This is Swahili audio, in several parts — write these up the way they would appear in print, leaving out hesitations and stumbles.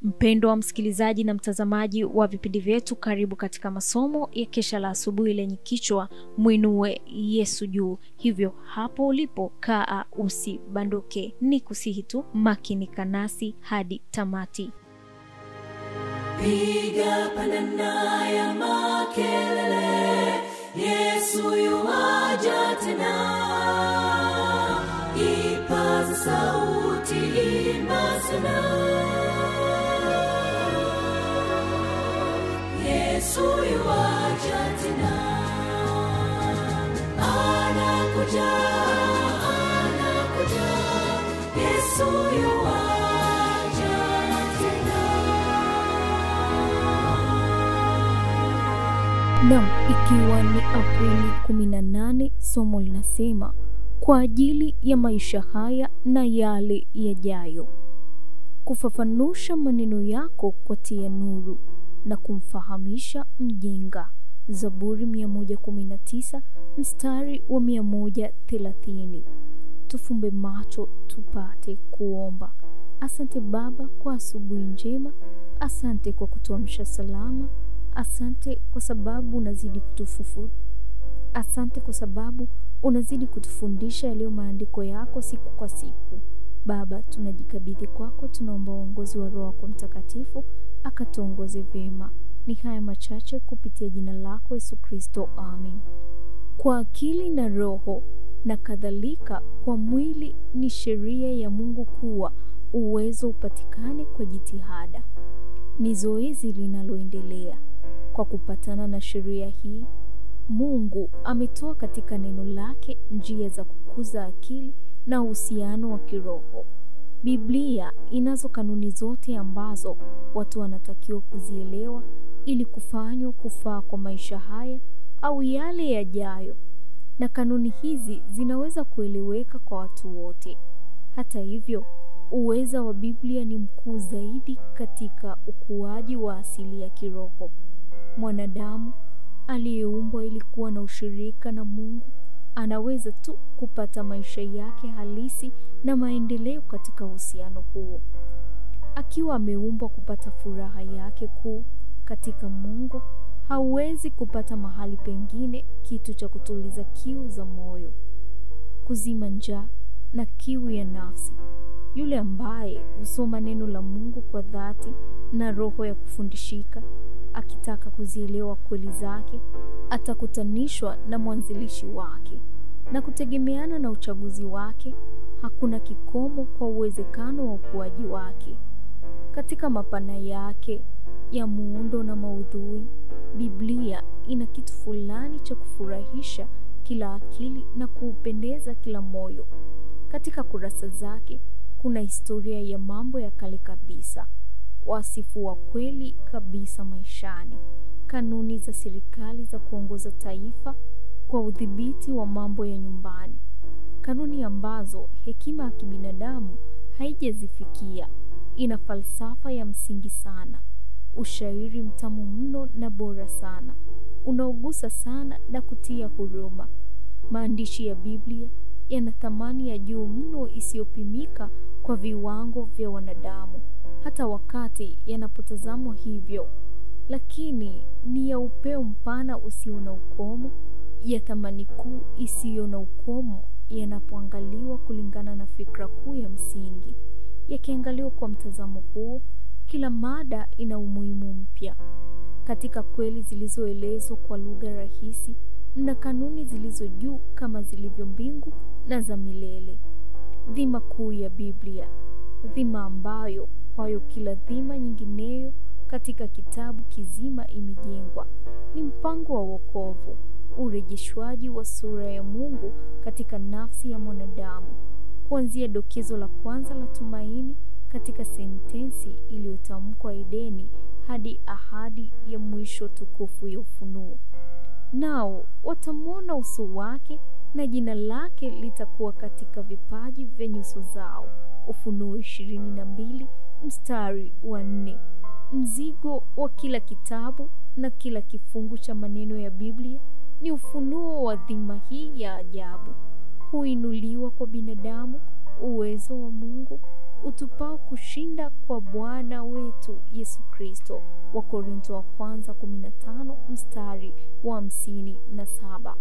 Mpendwa wa msikilizaji na mtazamaji wa vipindi vyetu, karibu katika masomo ya kesha la asubuhi lenye kichwa Mwinue Yesu juu. Hivyo hapo ulipo, kaa usibanduke, ni kusihi tu makinika nasi hadi tamati. Piga panana ya makelele, Yesu yuaja tena. Ipaza sauti, imba sana. Yesu yuaja tena. Anakuja, anakuja. Yesu yuaja tena. Naam, ikiwa ni Aprili 18, somo linasema kwa ajili ya maisha haya na yale yajayo. Kufafanusha maneno yako kwa tia nuru na kumfahamisha mjinga. Zaburi 119 mstari wa 130. Tufumbe macho tupate kuomba. Asante Baba kwa asubuhi njema. Asante kwa kutuamsha salama. Asante kwa sababu unazidi kutufufua. Asante kwa sababu unazidi kutufundisha yaliyo maandiko yako siku kwa siku. Baba, tunajikabidhi kwako, tunaomba uongozi wa Roho yako Mtakatifu akatuongoze vyema. Ni haya machache kupitia jina lako Yesu Kristo, amen. Kwa akili na roho na kadhalika, kwa mwili ni sheria ya Mungu kuwa uwezo upatikane kwa jitihada. Ni zoezi linaloendelea. Kwa kupatana na sheria hii, Mungu ametoa katika neno lake njia za kukuza akili na uhusiano wa kiroho. Biblia inazo kanuni zote ambazo watu wanatakiwa kuzielewa ili kufanywa kufaa kwa maisha haya au yale yajayo. Na kanuni hizi zinaweza kueleweka kwa watu wote. Hata hivyo, uweza wa Biblia ni mkuu zaidi katika ukuaji wa asili ya kiroho. Mwanadamu aliyeumbwa ili kuwa na ushirika na Mungu anaweza tu kupata maisha yake halisi na maendeleo katika uhusiano huo. Akiwa ameumbwa kupata furaha yake kuu katika Mungu, hawezi kupata mahali pengine kitu cha kutuliza kiu za moyo, kuzima njaa na kiu ya nafsi. Yule ambaye husoma neno la Mungu kwa dhati na roho ya kufundishika, akitaka kuzielewa kweli zake, atakutanishwa na mwanzilishi wake. Na kutegemeana na uchaguzi wake, hakuna kikomo kwa uwezekano wa ukuaji wake. Katika mapana yake ya muundo na maudhui, Biblia ina kitu fulani cha kufurahisha kila akili na kuupendeza kila moyo. Katika kurasa zake kuna historia ya mambo ya kale kabisa, wasifu wa kweli kabisa maishani, kanuni za serikali za kuongoza taifa kwa udhibiti wa mambo ya nyumbani, kanuni ambazo hekima ya kibinadamu haijazifikia. Ina falsafa ya msingi sana, ushairi mtamu mno na bora sana, unaogusa sana na kutia huruma. Maandishi ya Biblia yana thamani ya juu mno isiyopimika kwa viwango vya wanadamu, hata wakati yanapotazamwa hivyo. Lakini ni ya upeo mpana usio na ukomo, ya thamani kuu isiyo na ukomo yanapoangaliwa kulingana na fikra kuu ya msingi. Yakiangaliwa kwa mtazamo huo, kila mada ina umuhimu mpya. Katika kweli zilizoelezwa kwa lugha rahisi, mna kanuni zilizo juu kama zilivyo mbingu na za milele. Dhima kuu ya Biblia, dhima ambayo kwayo kila dhima nyingineyo katika kitabu kizima imejengwa, ni mpango wa wokovu, urejeshwaji wa sura ya Mungu katika nafsi ya mwanadamu, kuanzia dokezo la kwanza la tumaini katika sentensi iliyotamkwa Edeni hadi ahadi ya mwisho tukufu ya ufunuo. Nao watamwona uso wake na jina lake litakuwa katika vipaji vya nyuso zao. Ufunuo 22 mstari wa 4. Mzigo wa kila kitabu na kila kifungu cha maneno ya Biblia ni ufunuo wa dhima hii ya ajabu. Kuinuliwa kwa binadamu, uwezo wa Mungu, utupao kushinda kwa Bwana wetu Yesu Kristo. Wakorintho wa kwanza 15 mstari wa 57.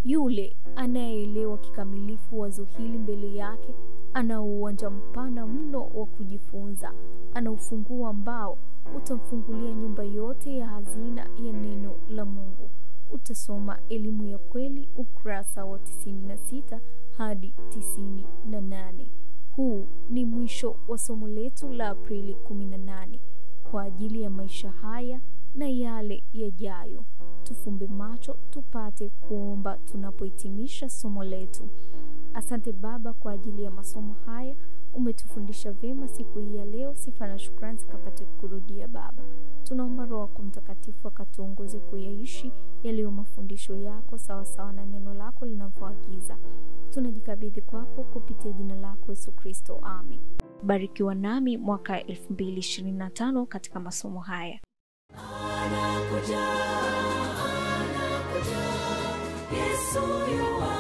Yule anayeelewa kikamilifu wazo hili mbele yake ana uwanja mpana mno wa kujifunza. Ana ufunguo ambao utamfungulia nyumba yote ya hazina ya neno la Mungu. Utasoma Elimu ya Kweli ukurasa wa 96 hadi 98. Huu ni mwisho wa somo letu la Aprili 18 kwa ajili ya maisha haya na yale yajayo. Tufumbe macho tupate kuomba tunapohitimisha somo letu. Asante Baba kwa ajili ya masomo haya. Umetufundisha vyema siku hii ya leo. Sifa na shukrani zikapate kurudia Baba. Tunaomba Roho wako Mtakatifu akatuongoze kuyaishi yaliyo mafundisho yako sawa sawa na neno lako linavyoagiza. Tunajikabidhi kwako kupitia jina lako Yesu Kristo. Amen. Barikiwa nami mwaka 2025 katika masomo haya. Anakuja, Yesu yu